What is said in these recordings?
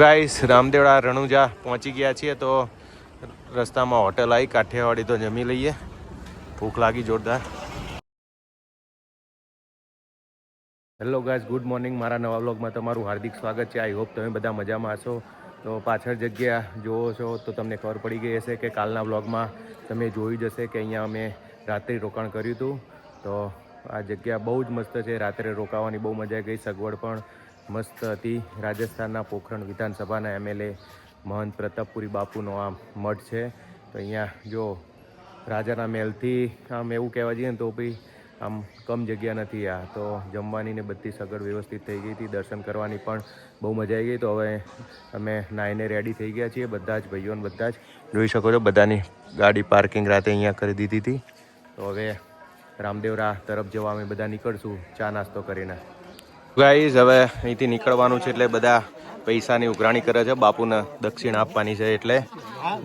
Guys Ramdevra Ranuja પહોંચી ગયા છીએ તો રસ્તામાં હોટલ આવી કાઠિયાવાડી તો જમી લઈએ. ભૂખ લાગી જોરદાર. Hello guys, good morning. મારા નવા વ્લોગમાં તમારું હાર્દિક સ્વાગત છે. આઈ હોપ તમે બધા મજામાં હશો. તો પાછળ જગ્યા જોવો છો તો તમને ખબર પડી ગઈ હશે કે કાલના વ્લોગમાં તમે જોઈ જશે કે અહીંયા અમે રાત્રિ રોકાણ કર્યું હતું. તો આ જગ્યા બહુ જ મસ્ત છે. રાત્રે રોકાવાની બહુ મજા ગઈ. સગવડ પણ મસ્ત હતી. રાજસ્થાનના પોખરણ વિધાનસભાના MLA મહંત પ્રતાપપુરી બાપુનો આ મઠ છે. તો અહીંયા જો રાજાના મહેલથી આમ એવું કહેવા જઈએ ને તો બી આમ કમ જગ્યા નથી. આ તો જમવાની ને બધી સગવડ વ્યવસ્થિત થઈ ગઈ હતી. દર્શન કરવાની પણ બહુ મજા આવી ગઈ. તો હવે અમે નાઈને રેડી થઈ ગયા છીએ બધા જ ભાઈઓને. બધા જ જોઈ શકો છો, બધાની ગાડી પાર્કિંગ રાતે અહીંયા કરી દીધી હતી. તો હવે રામદેવરા તરફ જવા અમે બધા નીકળશું ચા નાસ્તો કરીને. ગાઈઝ હવે અહીંથી નીકળવાનું છે એટલે બધા પૈસાની ઉઘરાણી કરે છે. બાપુને દક્ષિણા આપવાની છે એટલે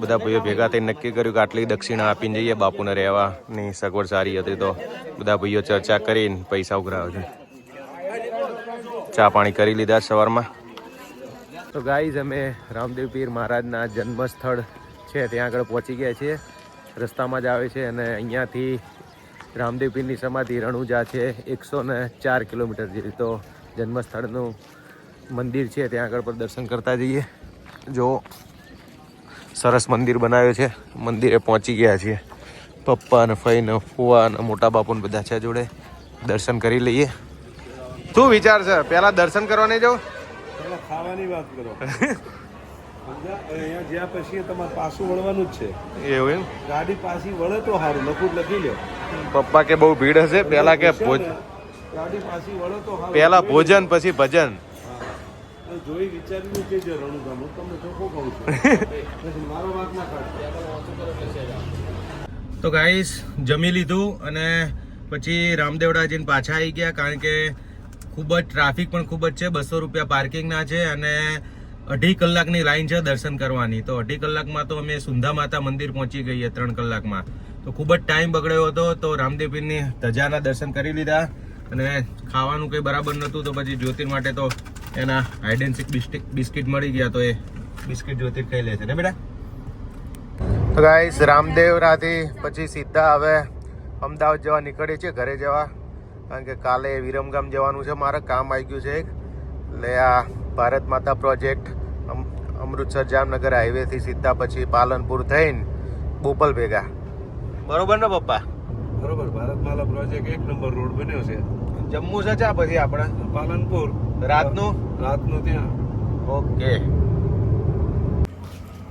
બધા ભાઈઓ ભેગા થઈને નક્કી કર્યું કે આટલી દક્ષિણા આપીને જઈએ. બાપુને રહેવાની સગવડ સારી હતી તો બધા ભાઈઓ ચર્ચા કરીને પૈસા ઉઘરાવે છે. ચા પાણી કરી લીધા સવારમાં. તો ગાઈઝ અમે રામદેવ પીર મહારાજના જન્મસ્થળ છે ત્યાં આગળ પહોંચી ગયા છીએ. રસ્તામાં જ આવે છે અને અહીંયાથી રામદેવ પીરની સમાધિ રણુજા છે 104 કિલોમીટર જેવી. તો જન્મસ્થળનું મંદિર છે ત્યાં આગળ પર દર્શન કરતા જઈએ. જો સરસ મંદિર બનાવ્યું છે. મંદિરે પહોંચી ગયા છીએ. પપ્પા ને ફઈ ને ફુવા ને મોટા બાપુ ને બધા છે જોડે. દર્શન કરી લઈએ. શું વિચાર છે? પહેલા દર્શન કરવા નહીં જાવ? ખાવાની વાત કરો. અહીંયા જ્યાં પછી તમારે પાછું વળવાનું જ છે. એવું એમ? ગાડી પાછી વળે તો સારું. લખું લખી લો. પપ્પા કે બહુ ભીડ હશે. પહેલા કે ગાડી પાછી વળે તો સારું. પહેલા ભોજન પછી ભજન. જોઈ વિચાર્યું કે જે રણુગામ હું તમને ચોખ્ખો કહું છું. મારો વાત ના કાઢ. તો ગાઈસ જમી લીધું અને પછી રામદેવડા જઈને પાછા આવી ગયા. કારણ કે ખૂબ જ ટ્રાફિક પણ ખૂબ જ છે. 200 રૂપિયા પાર્કિંગના છે અને 2.5 કલાકની લાઈન છે દર્શન કરવાની. તો 2.5 કલાકમાં તો અમે સુંધા માતા મંદિર પહોંચી ગઈએ 3 કલાકમાં. તો ખૂબ જ ટાઈમ બગડ્યો હતો. તો રામદેવ પીરની ધજાના દર્શન કરી લીધા અને ખાવાનું કંઈ બરાબર નહોતું. તો પછી જ્યોતિર માટે તો એના હાઇડેન્સિક બિસ્કિટ મળી ગયા. તો એ બિસ્કિટ જ્યોતિર ખાઈ લે છે ને બેટા. તો ગાઈસ રામદેવરાથી પછી સીધા હવે અમદાવાદ જવા નીકળીએ છીએ, ઘરે જવા. કારણ કે કાલે વિરમગામ જવાનું છે. મારે કામ આવી ગયું છે એટલે આ ભારત માતા પ્રોજેક્ટ અમૃતસર જામનગર હાઈવેથી સીધા પછી પાલનપુર થઈને બોપલ ભેગા. બરોબર ને પપ્પા? બરોબર. ભારત માલા પ્રોજેક્ટ 1 નંબર રોડ બન્યો છે. જમ્મુ છે ચા પછી આપણે પાલનપુર રાતનું ત્યાં. ઓકે.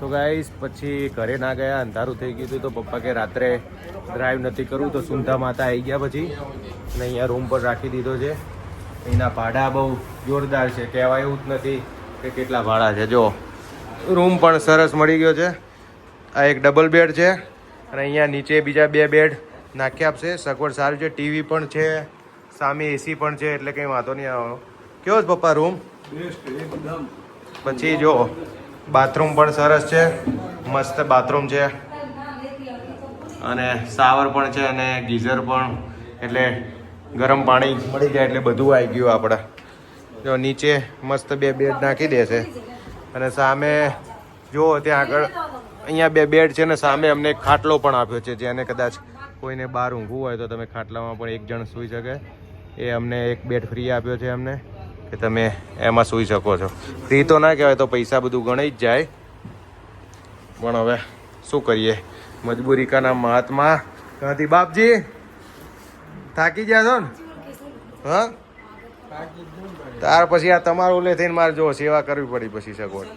તો ગાઈસ પછી ઘરે ના ગયા, અંધારું થઈ ગયું હતું. તો પપ્પા કે રાત્રે ડ્રાઈવ નથી કરવું. તો સુંધા માતા આવી ગયા પછી અને અહીંયા રૂમ પર રાખી દીધો છે. એના ભાડા બહુ જોરદાર છે. કહેવાય એવું જ નથી કે કેટલા ભાડા છે. જો રૂમ પણ સરસ મળી ગયો છે. આ એક ડબલ બેડ છે અને અહીંયા નીચે બીજા 2 બેડ નાખ્યા આપશે. સગવડ સારું છે. ટીવી પણ છે, સામે AC પણ છે એટલે કંઈ વાંધો નહીં આવવાનો. કેવો છે પપ્પા રૂમ? બેસ્ટ એકદમ. પછી જો બાથરૂમ પણ સરસ છે. મસ્ત બાથરૂમ છે અને શાવર પણ છે અને ગીઝર પણ. એટલે ગરમ પાણી મળી જાય એટલે બધું આવી ગયું આપણે. જો નીચે મસ્ત 2 બેડ નાખી દેશે અને સામે જુઓ ત્યાં આગળ અહીંયા 2 બેડ છે ને સામે અમને એક ખાટલો પણ આપ્યો છે. જેને કદાચ કોઈને બહાર ઊંઘવું હોય તો તમે ખાટલામાં પણ 1 જણ સૂઈ શકે. એ અમને 1 બેડ ફ્રી આપ્યો છે અમને કે તમે એમાં સૂઈ શકો છો. ફ્રી તો ના કહેવાય, તો પૈસા બધું ગણાઈ જ જાય. પણ હવે શું કરીએ, મજબૂરી કા નામ મહાત્મા. ક્યાંથી બાપજી થાકી ગયા છો ને? હા, ત્યાર પછી આ તમારું લે થઈને મારે જો સેવા કરવી પડી પછી સગવડ.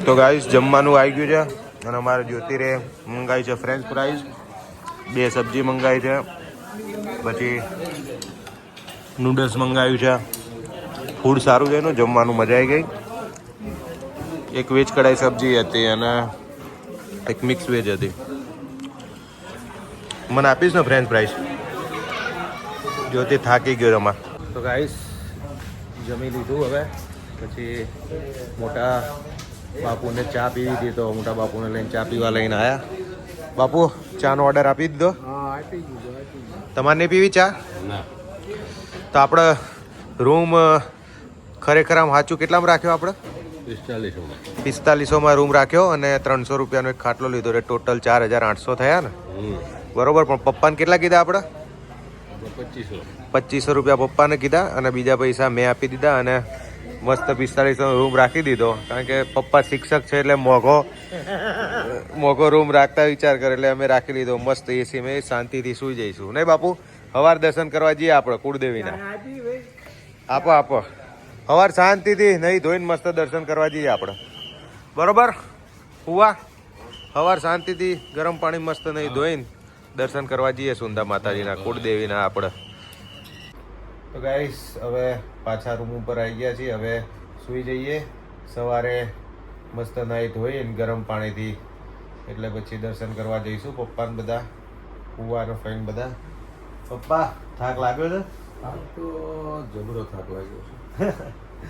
તો ગાઈસ જમવાનું આવી ગયું છે અને અમારે જ્યોતિરે મંગાવી છે ફ્રેન્ચ ફ્રાઈઝ, 2 સબ્જી મંગાવી છે, પછી નૂડલ્સ મંગાવ્યું છે. ફૂડ સારું છે એનું, જમવાનું મજા આવી ગઈ. એક વેજ કઢાઈ સબ્જી હતી અને એક મિક્સ વેજ હતી. મને આપીશ ને ફ્રેન્ચ ફ્રાઈઝ? જ્યોતિ થાકી ગયો તમારે. તો ગાઈસ જમી લીધું. હવે પછી મોટા બાપુને ચા પીવી હતી તો મોટા બાપુને લઈને ચા પીવા લઈને આવ્યા. બાપુ ચાનો ઓર્ડર આપી દીધો? તમારે નહીં પીવી ચા? તો આપણે રૂમ ખરેખર આમ સાચું કેટલામાં રાખ્યો આપણે 4500માં રૂમ રાખ્યો અને 300 રૂપિયાનો એક ખાટલો લીધો એટલે ટોટલ 4800 થયા ને બરોબર. પણ પપ્પાને કેટલા કીધા આપણે? 2500 રૂપિયા પપ્પાને કીધા અને બીજા પૈસા મેં આપી દીધા અને મસ્ત 4500 રૂમ રાખી દીધો. કારણ કે પપ્પા શિક્ષક છે એટલે મોઘો રૂમ રાખતા વિચાર કરે એટલે અમે રાખી લીધો. મસ્ત એસી મેં શાંતિથી સૂઈ જઈશું નહીં બાપુ? સવાર દર્શન કરવા જઈએ આપણે કુળદેવીના. આપો સવાર શાંતિથી નહીં ધોઈને મસ્ત દર્શન કરવા જઈએ આપણે બરોબર. હુવા સવાર શાંતિથી ગરમ પાણી મસ્ત નહીં ધોઈને દર્શન કરવા જઈએ સુંદા માતાજીના કુળદેવીના આપણે. તો ગાઈસ હવે પાછા રૂમ ઉપર આવી ગયા છીએ. હવે સૂઈ જઈએ. સવારે મસ્ત નાહી ધોઈને ગરમ પાણીથી એટલે પછી દર્શન કરવા જઈશું. પપ્પાને બધા કુવાનો ફ્રેન્ડ બધા. પપ્પા થાક લાગ્યો છે? તો જબરો થાક લાગ્યો છે.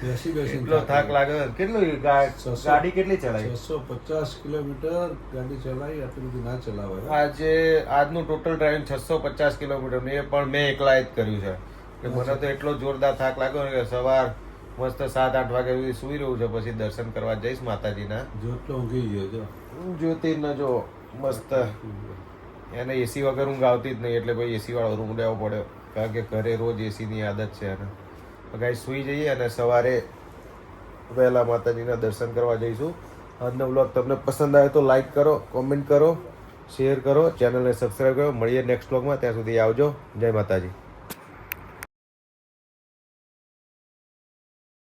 બેસી એટલો થાક લાગ્યો છે. કેટલું ગાડી કેટલી ચલાવી? 650 કિલોમીટર ગાડી ચલાવી. આટલી બધી ના ચલાવાય. આજનું ટોટલ ડ્રાઇવિંગ 650 કિલોમીટર એ પણ મેં એકલા જ કર્યું છે. એટલે મને તો એટલો જોરદાર થાક લાગ્યો ને કે સવાર મસ્ત 7-8 વાગે સુધી સુઈ રહ્યું છે. પછી દર્શન કરવા જઈશ માતાજીના. જોટલો ઊંઘી ગયો જો. જ્યોતિર્ન જો મસ્ત. એને એસી વગર ઊંઘ આવતી જ નહીં એટલે ભાઈ એસી વાળો રૂમ લેવો પડ્યો. કારણ કે ઘરે રોજ એસીની આદત છે એને. ગાઈસ સુઈ જઈએ અને સવારે વહેલા માતાજીના દર્શન કરવા જઈશું. આજનો વ્લોગ તમને પસંદ આવે તો લાઈક કરો, કોમેન્ટ કરો, શેર કરો, ચેનલને સબસ્ક્રાઈબ કરો. મળીએ નેક્સ્ટ વ્લોગમાં. ત્યાં સુધી આવજો. જય માતાજી.